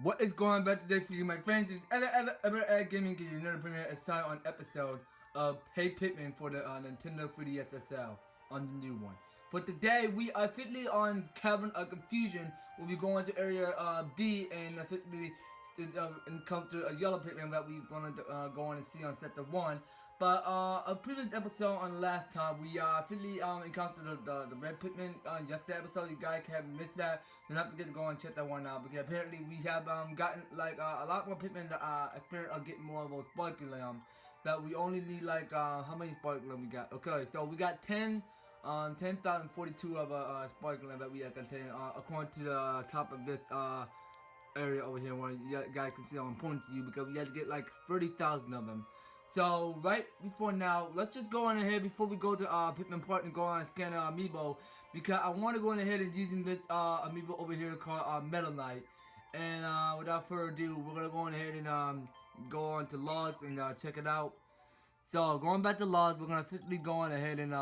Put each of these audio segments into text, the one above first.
What is going on back today for you, my friends? It's EVER-TASTIC giving you another premiere aside on episode of Hey PIKMIN for the Nintendo 3DS SL on the new one. But today we are officially on Cavern of Confusion. We'll be going to area B and officially encounter a Yellow PIKMIN that we're going to go on and see on Sector 1. But a previous episode on last time, we officially encountered the Red Pikmin yesterday episode. You guys haven't missed that, do not forget to go and check that one out, because apparently we have gotten like a lot more Pikmin that apparently are getting more of those sparkling that we only need like how many sparkling we got? Okay, so we got 10,042 of sparkling that we contain according to the top of this area over here, where you guys can see I'm pointing to you, because we had to get like 30,000 of them. So right before now, let's just go on ahead before we go to Pikmin Park and go on and scan the amiibo, because I want to go on ahead and using this amiibo over here called Metal Knight. And without further ado, we're gonna go on ahead and go on to logs and check it out. So going back to logs, we're gonna officially go on ahead and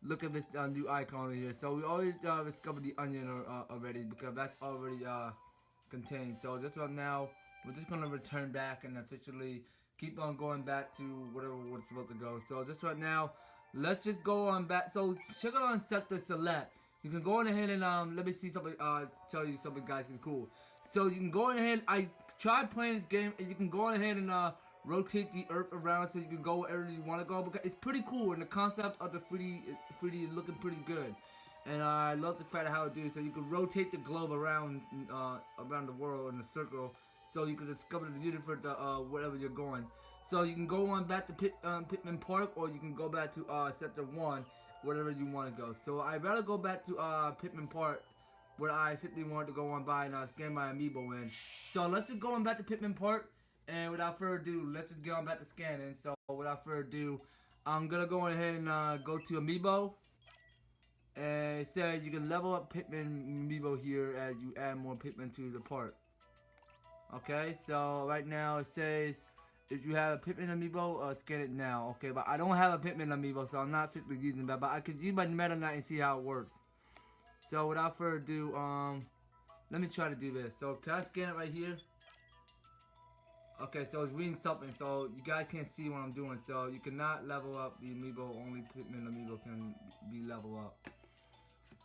look at this new icon over here. So we already discovered the onion already, because that's already contained. So just right now, we're just gonna return back and officially keep on going back to whatever it's supposed to go. So just right now, let's just go on back. So check out on Sector Select. You can go on ahead and let me see something. Tell you something, guys, is cool. So you can go on ahead. I tried playing this game, and you can go on ahead and rotate the earth around so you can go wherever you want to go, because it's pretty cool, and the concept of the 3D is looking pretty good. And I love the fact of how it do. So you can rotate the globe around the world in a circle, so you can discover the different wherever you're going. So you can go on back to Pikmin Park, or you can go back to Sector 1, wherever you want to go. So I'd rather go back to Pikmin Park, where I simply wanted to go on by and scan my amiibo in. So let's just go on back to Pikmin Park, and without further ado, let's just get on back to scanning. So without further ado, I'm gonna go ahead and go to amiibo. And it says you can level up Pikmin amiibo here as you add more Pikmin to the park. Okay, so right now it says if you have a Pikmin amiibo, scan it now. Okay, but I don't have a Pikmin amiibo, so I'm not physically using that. But I could use my Meta Knight and see how it works. So without further ado, let me try to do this. So can I scan it right here? Okay, so it's reading something, so you guys can't see what I'm doing. So you cannot level up the amiibo. Only Pikmin amiibo can be leveled up.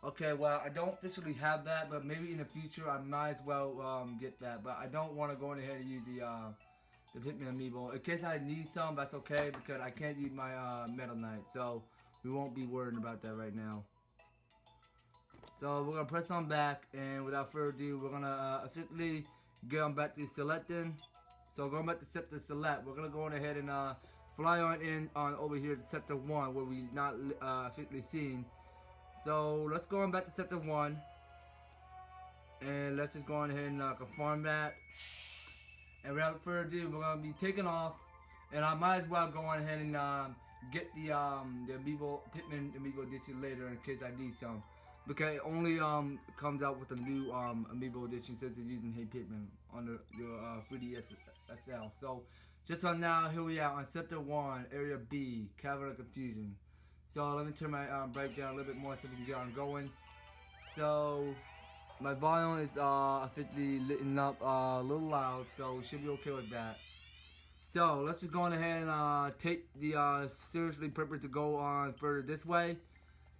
Okay, well, I don't officially have that, but maybe in the future I might as well get that. But I don't want to go ahead and use the Pikmin amiibo. In case I need some, that's okay, because I can't use my Metal Knight. So we won't be worrying about that right now. So we're going to press on back, and without further ado, we're going to officially get on back to selecting. So going back to Sector Select, we're going to go on ahead and fly on in on over here to Sector 1, where we not officially seen. So let's go on back to Sector 1, and let's just go on ahead and confirm that. And without further ado, we're gonna be taking off, and I might as well go on ahead and get the amiibo Pikmin amiibo edition later in case I need some, because it only comes out with the new amiibo edition since you're using Hey PIKMIN on your 3DS SL. So just right now, here we are on Sector 1, Area B, Cavern of Confusion. So let me turn my brake down a little bit more so we can get on going. So my volume is officially lit up a little loud, so we should be okay with that. So let's just go on ahead and take the seriously purpose to go on further this way.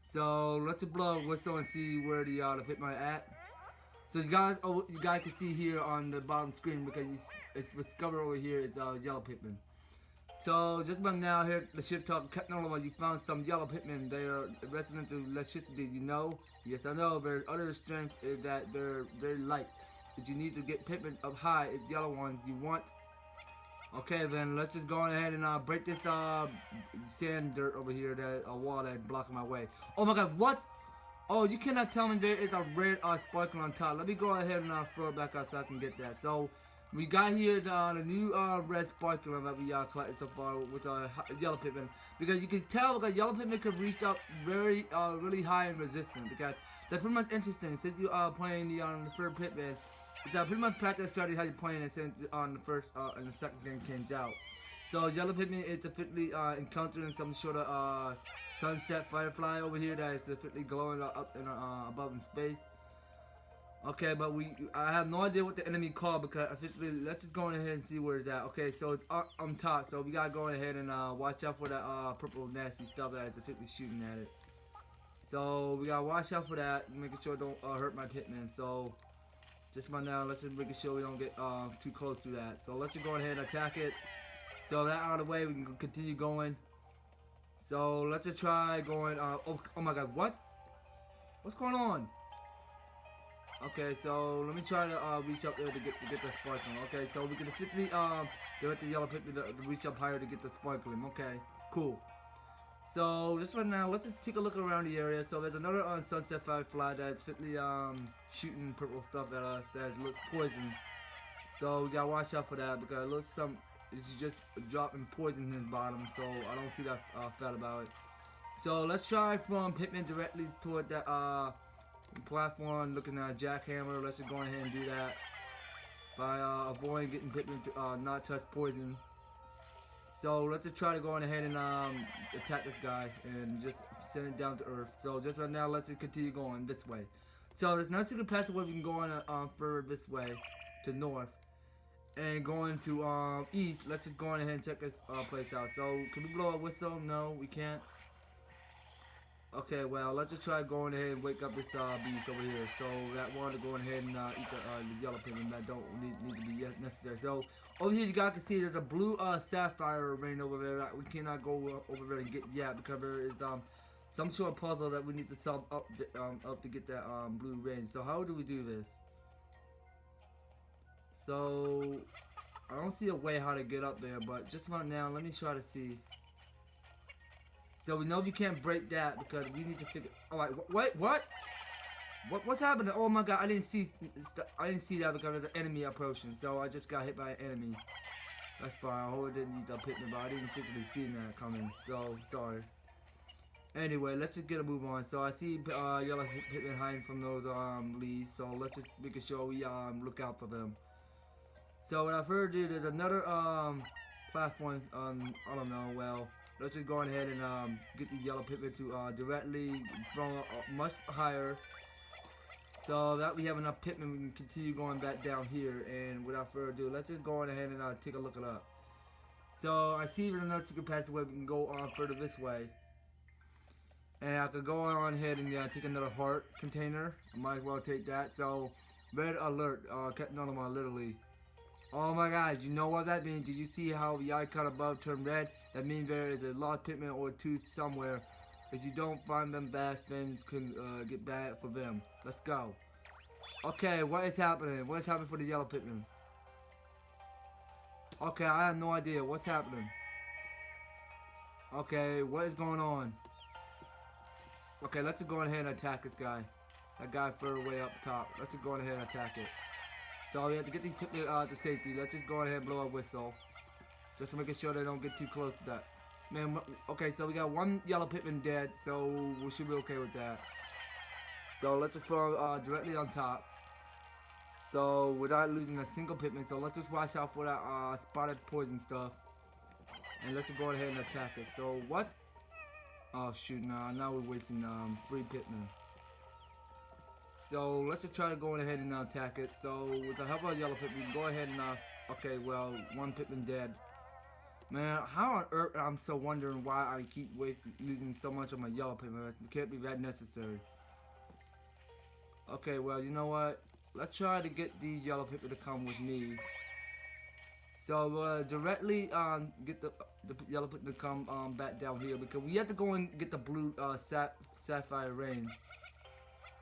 So let's just blow a whistle and see where the Pikmin at. So you guys can see here on the bottom screen, because it's discovered over here. It's Yellow Pikmin. So just about now here, the ship talk Technology, you found some Yellow Pikmin. They are resistant to electricity, you know? Yes, I know. Their other strength is that they're very light. If you need to get Pikmin up high, it's yellow ones you want. Okay, then let's just go on ahead and break this sand dirt over here, that wall that's blocking my way. Oh my god, what? Oh, you cannot tell me there is a red sparkle on top. Let me go ahead and throw it back out so I can get that. So we got here the new red sparkler that we collected so far with Yellow Pikmin, because you can tell that Yellow Pikmin can reach up very really high in resistance, because that's pretty much interesting. Since you are playing the third Pikmin, it's pretty much practice study how you're playing it since on the first and the second game came out. So Yellow Pikmin is officially encountering some sort of sunset firefly over here that is officially glowing up and above in space. Okay, but I have no idea what the enemy called because officially, let's just go ahead and see where it's at. Okay, so it's up on top, so we gotta go ahead and watch out for that purple nasty stuff that is officially shooting at it. So we gotta watch out for that, making sure it don't hurt my Pikmin. So just right now, let's just making sure we don't get too close to that. So let's just go ahead and attack it. So that out of the way, we can continue going. So let's just try going. Oh my God, what? What's going on? Okay, so let me try to reach up there to get the sparkling. Okay, so we can simply direct the yellow Pikmin to reach up higher to get the sparkling. Okay, cool. So just right now, let's just take a look around the area. So there's another sunset firefly that's simply shooting purple stuff at us that looks poison. So we gotta watch out for that because it looks it's just dropping poison in his bottom. So I don't see that fat about it. So let's try from Pikmin directly toward that platform, looking at a jackhammer. Let's just go ahead and do that by avoiding getting Pikmin to not touch poison. So let's just try to go on ahead and attack this guy and just send it down to earth. So just right now, let's just continue going this way. So there's no secret passageway we can go on further this way to north. And going to east, let's just go on ahead and check this place out. So can we blow a whistle? No, we can't. Okay, well, let's just try going ahead and wake up this beast over here. So that one to go ahead and eat the yellow Pikmin that don't need to be necessary. So over here you guys can see there's a blue sapphire rain over there that we cannot go over there and get yet because there is some sort of puzzle that we need to solve up to get that blue rain. So how do we do this? So I don't see a way how to get up there, but just right now let me try to see. So we know we can't break that because we need to figure. All right, wait, what? What's happening? Oh my God, I didn't see that because there's an enemy approaching. So I just got hit by an enemy. That's fine. I hope it didn't eat the Pikmin, but I didn't particularly see that coming. So sorry. Anyway, let's just get a move on. So I see yellow Pikmin hiding from those leaves. So let's just make sure we look out for them. So without further ado, there's another platform. I don't know. Well. Let's just go ahead and get the yellow Pikmin to directly from much higher. So that we have enough Pikmin, we can continue going back down here. And without further ado, let's just go on ahead and take a look at it up. So I see there's another secret passageway. We can go on further this way. And I could go on ahead and take another heart container. I might as well take that. So red alert, kept on my literally. Oh my God, you know what that means? Did you see how the icon above turned red? That means there is a lost Pikmin or two somewhere. If you don't find them, bad things can get bad for them. Let's go. Okay, what is happening? What is happening for the yellow Pikmin? Okay, I have no idea. What's happening? Okay, what is going on? Okay, let's just go ahead and attack this guy. That guy further way up top. Let's just go ahead and attack it. So we have to get these Pikmin to safety. Let's just go ahead and blow a whistle. Just to make sure they don't get too close to that. Man, okay, so we got one yellow Pikmin dead, so we should be okay with that. So let's just throw directly on top. So without losing a single Pikmin, so let's just watch out for that spotted poison stuff. And let's just go ahead and attack it. So what? Oh shoot, now we're wasting 3 Pikmin. So let's just try to go ahead and attack it. So with the help of yellow Pikmin, we can go ahead and okay, well, 1 Pikmin dead. Man, how on earth, I'm so wondering why I keep losing so much of my yellow Pikmin. It can't be that necessary. Okay, well, you know what? Let's try to get these yellow Pikmin to come with me. So directly get the yellow Pikmin to come back down here because we have to go and get the blue sapphire rain.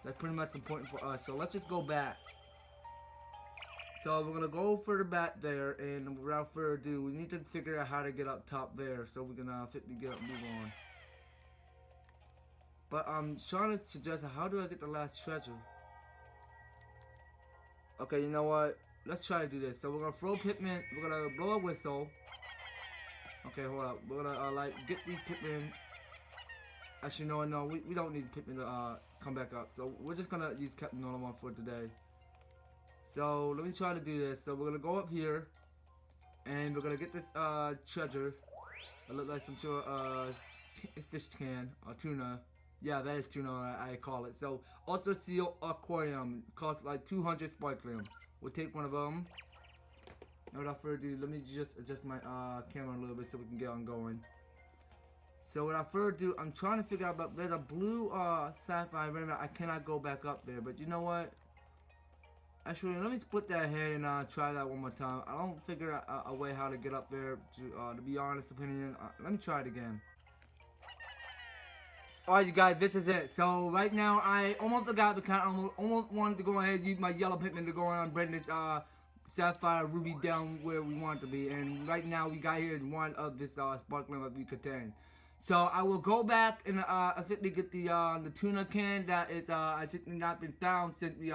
That's pretty much important for us. So let's just go back. So we're gonna go further back there, and without further ado, we need to figure out how to get up top there, so we can get up, move on. But I'm trying to suggest how do I get the last treasure? Okay, you know what? Let's try to do this. So we're gonna throw Pikmin. We're gonna blow a whistle. Okay, hold up. We're gonna like get these Pikmin. Actually, no, we don't need Pikmin to come back up. So we're just gonna use Captain Normal for today. So let me try to do this. So we're gonna go up here, and we're gonna get this treasure. It looks like some sort of fish can or tuna. Yeah, that is tuna, I call it. So, Ultra Seal Aquarium costs like 200 sparklium. We'll take one of them. And without further ado, let me just adjust my camera a little bit so we can get on going. So without further ado, I'm trying to figure out, but there's a blue sapphire rim. I cannot go back up there, but you know what? Actually, let me split that head and try that one more time. I don't figure out a way how to get up there, to be honest opinion. Let me try it again. Alright, you guys, this is it. So right now, I almost forgot because I almost wanted to go ahead and use my yellow Pikmin to go around and bring this sapphire ruby down where we want it to be. And right now, we got here one of this sparkling that we contain. So I will go back and officially get the tuna can that is officially not been found since we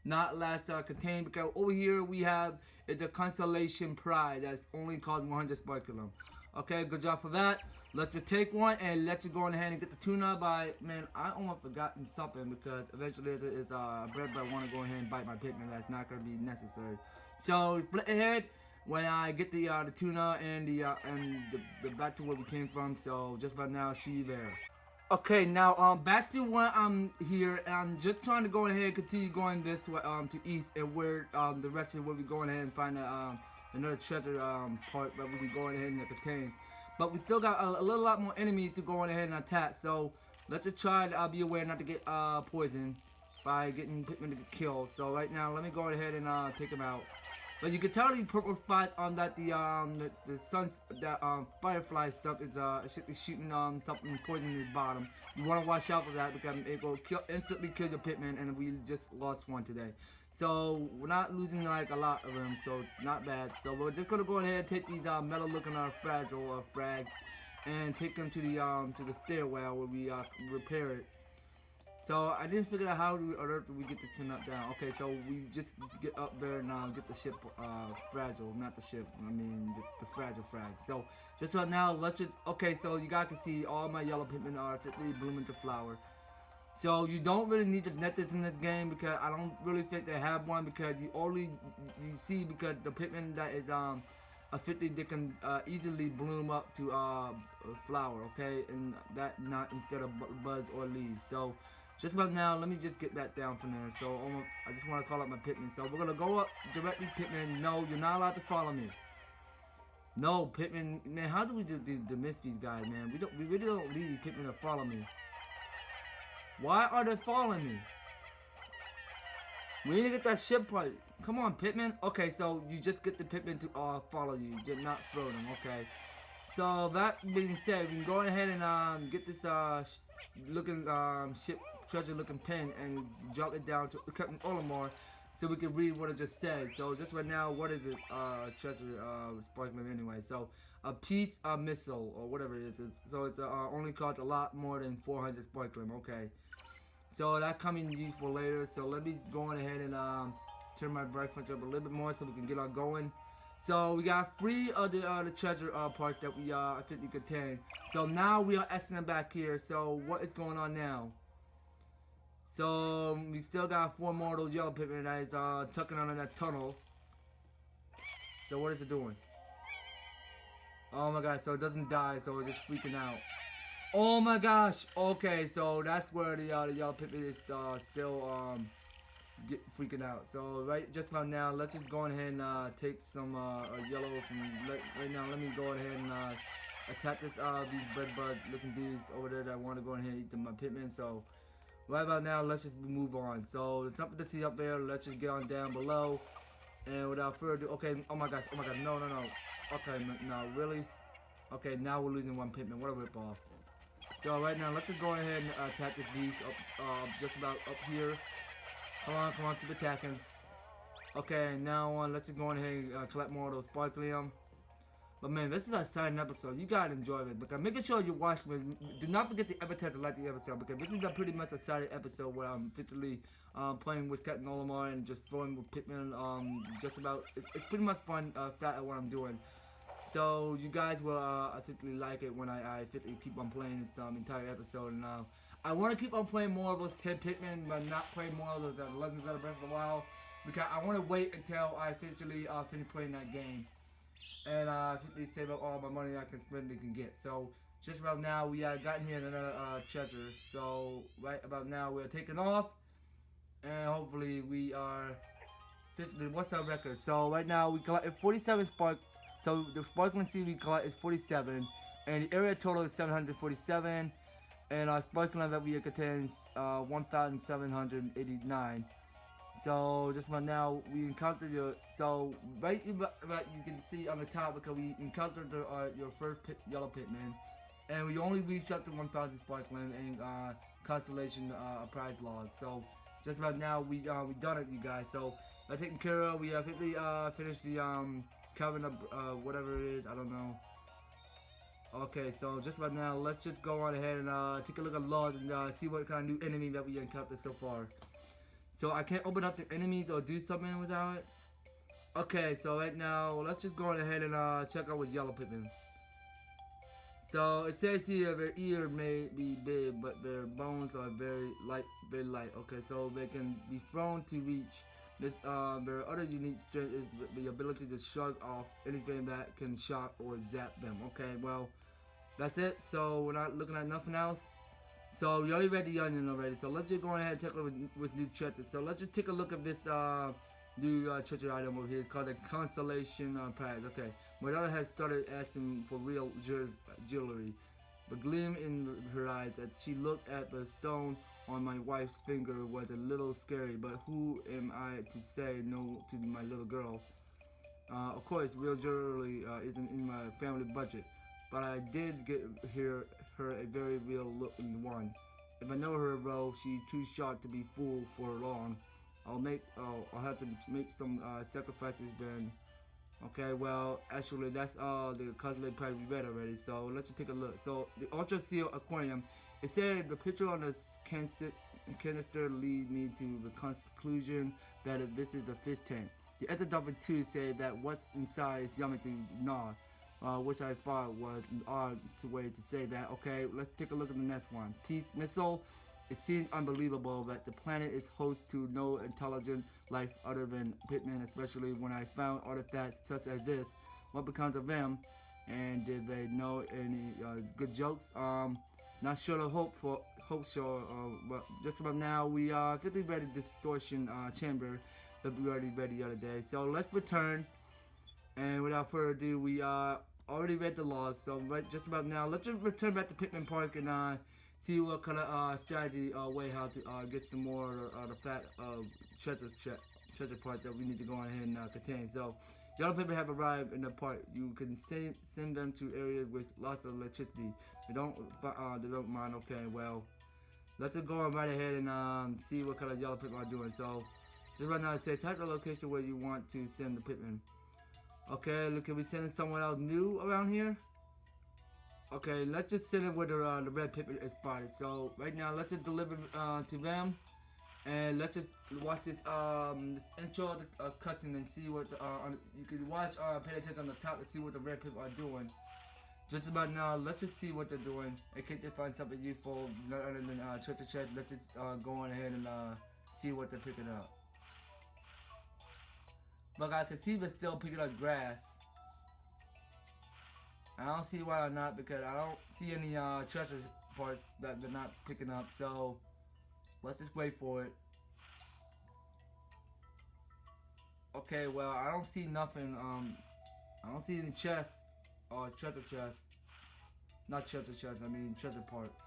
not last contained, because over here we have the Consolation Prize that's only cost 100 sparkling. Okay, good job for that. Let's just take one and let's just go ahead and get the tuna by, man, I almost forgotten something because eventually it's bread, but I want to go ahead and bite my Pikmin. That's not going to be necessary. So split ahead when I get the tuna and the back to where we came from. So just right now, see you there. Okay, now back to when I'm here. I'm just trying to go ahead and continue going this way to east, and where the rest of where we go ahead and find another treasure part that we can go ahead and contain. But we still got a little lot more enemies to go ahead and attack. So let's just try to be aware not to get poisoned by getting Pikmin to get killed. So right now, let me go ahead and take them out. But you can tell these purple spots on that the sun, that firefly stuff is should be shooting something poison in the bottom. You want to watch out for that because it will instantly kill your Pikmin, and we just lost one today. So we're not losing like a lot of them, so not bad. So we're just gonna go ahead and take these metal looking fragile frags and take them to the stairwell where we repair it. So I didn't figure out how on earth we get the tune up down. Okay, so we just get up there and get the ship fragile, not the ship. I mean the fragile frag. So just right now, let's just So you guys can see all my yellow Pikmin are officially blooming to flower. So you don't really need the nethers in this game because I don't really think they have one, because you see because the Pikmin that is officially they can easily bloom up to flower, okay, and that not instead of buds or leaves. So just about now, let me just get back down from there. So I just want to call up my Pikmin. So we're gonna go up directly, Pikmin. No, you're not allowed to follow me. No, Pikmin, man, how do we miss these guys, man? We really don't need Pikmin to follow me. Why are they following me? We need to get that ship part. Come on, Pikmin. Okay, so you just get the Pikmin to follow you. Did not throw them. Okay. So that being said, we can go ahead and get this looking ship treasure looking pen and drop it down to Captain Olimar so we can read what it just said. So just right now, what is it? Treasure sparkling anyway. So a piece of missile or whatever it is. So it's only costs a lot more than 400 sparkling. Okay. So that coming useful later. So let me go on ahead and turn my bright punch up a little bit more so we can get on going. So we got 3 of the treasure parts that we I think we contain. So now we are exiting back here. So what is going on now? So we still got 4 more of those yellow Pikmin that is tucking under that tunnel. So what is it doing? Oh my god, so it doesn't die, so it's just freaking out. Oh my gosh, okay, so that's where the yellow Pikmin is still freaking out. So just about now, let's just go ahead and take some yellows and right now let me go ahead and attack these bread bud looking dudes over there that want to go ahead and eat my Pikmin. So right about now, let's just move on. So there's nothing to see up there. Let's just get on down below. And without further ado, okay, oh my god, no. Okay, no, really? Okay, now we're losing one Pikmin. What a ripoff. So right now, let's just go ahead and attack this beast up, just about up here. Come on, keep attacking. Okay, now let's just go ahead and collect more of those sparklium. But man, this is an exciting episode. You gotta enjoy it. Because making sure you watch it. Do not forget the EVER-TASTIC to like the episode, because this is a pretty much exciting episode where I'm literally playing with Captain Olimar and just throwing with Pikmin. Just about it's pretty much fun at what I'm doing. So you guys will officially like it when I officially keep on playing this entire episode. And I want to keep on playing more of those Hey Pikmin, but not play more of those Legends of the Breath of the Wild, because I want to wait until I officially finish playing that game and officially save up all my money I can spend and can get. So just about now we gotten here another treasure. So right about now we're taking off, and hopefully we are. What's our record? So right now we collected 47 spark. So the sparkling seed we collected is 47, and the area total is 747, and our sparkling that we contains 1,789. So just right now we encountered your right you can see on the top because we encountered your first yellow Pikmin, and we only reached up to 1,000 sparkling and consolation prize log. So just about now we done it, you guys. So by taking care of, we officially finished the Cavern whatever it is, I don't know. Okay, so just about now, let's just go on ahead and take a look at logs and see what kind of new enemy that we encountered so far. So I can't open up the enemies or do something without it. Okay, so right now, let's just go on ahead and check out with Yellow Pikmin. So it says here their ear may be big, but their bones are very light, very light. Okay, so they can be thrown to reach. This their other unique strength is the ability to shrug off anything that can shock or zap them. Okay, well, that's it. So we're not looking at nothing else. So we already read the onion already. So let's just go ahead and take a look with new treasures. So let's just take a look at this new treasure item over here called the Consolation Prize. Okay, my daughter has started asking for real jewelry. The gleam in her eyes as she looked at the stone on my wife's finger was a little scary, but who am I to say no to my little girl? Of course, real jewelry isn't in my family budget, but I did get her a very real looking one. If I know her well, she's too sharp to be fooled for long. I'll have to make some sacrifices then. Okay, well, actually, that's all the Consolation Prize we read already, so let's just take a look. So, the Ultra Seal Aquarium, it said the picture on the canister lead me to the conclusion that this is a fish tank. The other dolphin too said that what's inside is yummy to gnaw, which I thought was an odd way to say that. Okay, let's take a look at the next one. Peace Missile. It seems unbelievable that the planet is host to no intelligent life other than Pikmin, especially when I found artifacts such as this. What becomes of them? And did they know any good jokes? Not sure to hope so. But just about now, we quickly read the distortion chamber that we already read the other day. So let's return. And without further ado, we already read the log. So just about now, let's just return back to Pikmin Park and see what kind of strategy way how to get some more of the fat treasure part that we need to go on ahead and contain. So, Yellow Pikmin have arrived in the park. You can send them to areas with lots of electricity. They don't mind. Okay, well, let's just go on right ahead and see what kind of Yellow Pikmin are doing. So, just right now, it says type the location where you want to send the Pikmin. Okay, look, can we send someone else new around here? Okay, let's just send it where the red Pikmin is spotted. So right now, let's just deliver to them, and let's just watch this intro cutscene and see what you can watch. Pay attention on the top to see what the red Pikmin are doing. Just about now, let's just see what they're doing. In case they find something useful, not other than treasure chest. Let's just go on ahead and see what they're picking up. But I can see they're still picking up grass. I don't see why or not, because I don't see any treasure parts that they're not picking up. So let's just wait for it. Okay, well, I don't see nothing. I don't see any chests or treasure chests. Not treasure chests. I mean treasure parts.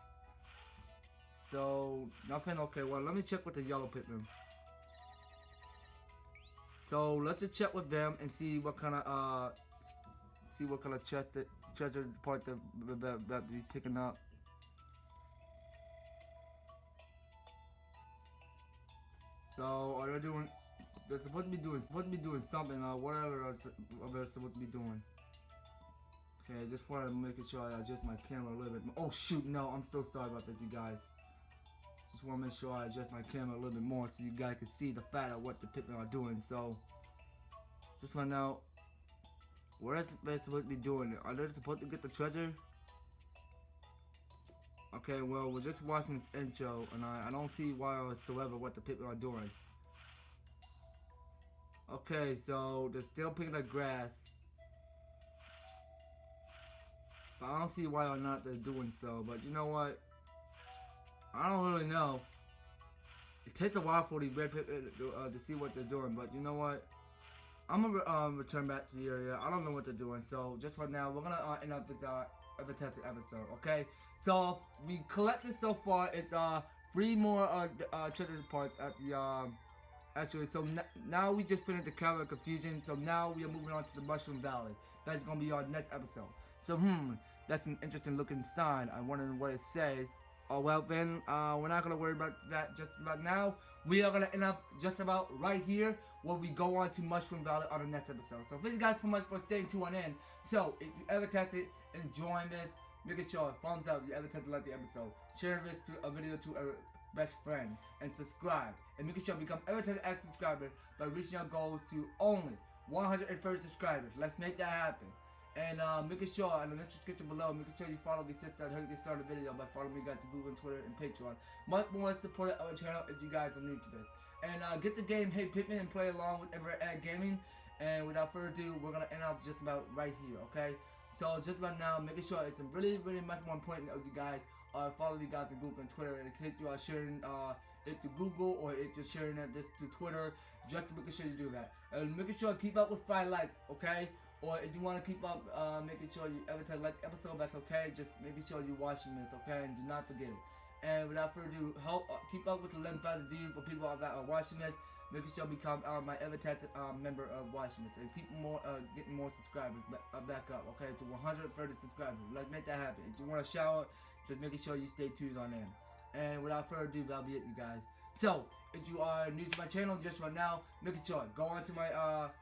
So nothing. Okay, well, let me check with the Yellow Pikmin. So let's just check with them and see what kind of treasure part that we picking up. So are they doing? They're supposed to be doing something or whatever they're supposed to be doing. Okay, just wanted to make sure I adjust my camera a little bit more. Oh shoot, no, I'm so sorry about this, you guys. Just want to make sure I adjust my camera a little bit more so you guys can see the fact of what the Pikmin are doing. So just want to know. What are they supposed to be doing? Are they supposed to get the treasure? Okay, well, we're just watching this intro, and I don't see why whatsoever what the people are doing. Okay, so they're still picking up grass. But I don't see why or not they're doing so. But you know what? I don't really know. It takes a while for these red Pikmin to see what they're doing. But you know what? I'm gonna return back to the area. I don't know what they're doing. So just right now, we're gonna end up this EVER-TASTIC episode. Okay. So we collected so far. It's 3 more treasure parts at the actually. So now we just finished the Cavern Confusion. So now we are moving on to the Mushroom Valley. That's gonna be our next episode. So that's an interesting looking sign. I'm wondering what it says. Oh well, then we're not gonna worry about that just about now. We are gonna end up just about right here where we go on to Mushroom Valley on the next episode. So thank you guys so much for staying tuned in. So if you ever tested enjoying this, make sure thumbs up if you ever tested like the episode. Share this to a video to a best friend and subscribe. And make sure you become EVER-TASTIC as a subscriber by reaching our goals to only 130 subscribers. Let's make that happen. And make sure in the description below, make sure you follow the sister and help you get started the video by following me guys to Google, Twitter, and Patreon. Much more support our channel if you guys are new to this. And get the game Hey PIKMIN and play along with EVER-TASTIC Gaming. And without further ado, we're gonna end up just about right here, okay? So just about now, making sure it's really much more important of you guys follow you guys on Google and Twitter. And in case you are sharing it to Google or if you're sharing it just to Twitter, just to make sure you do that. And making sure keep up with 5 likes, okay? Or if you want to keep up making sure you EVER-TASTIC like the episode, that's okay. Just making sure you're watching this, okay? And do not forget it. And without further ado, keep up with the 11,000 views for people that are watching this. Making sure you become my EVER-TASTIC member of watching this. And keep getting more subscribers back up, okay? To 130 subscribers. Let's make that happen. If you want to shout out, just making sure you stay tuned on them. And without further ado, that'll be it, you guys. So, if you are new to my channel just right now, making sure go on to my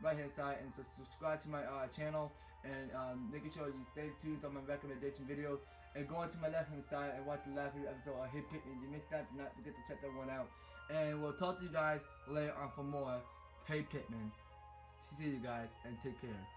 right hand side and subscribe to my channel. And making sure you stay tuned on my recommendation videos. And go on to my left hand side and watch the last episode of Hey PIKMIN. You missed that, do not forget to check that one out. And we'll talk to you guys later on for more Hey PIKMIN. See you guys and take care.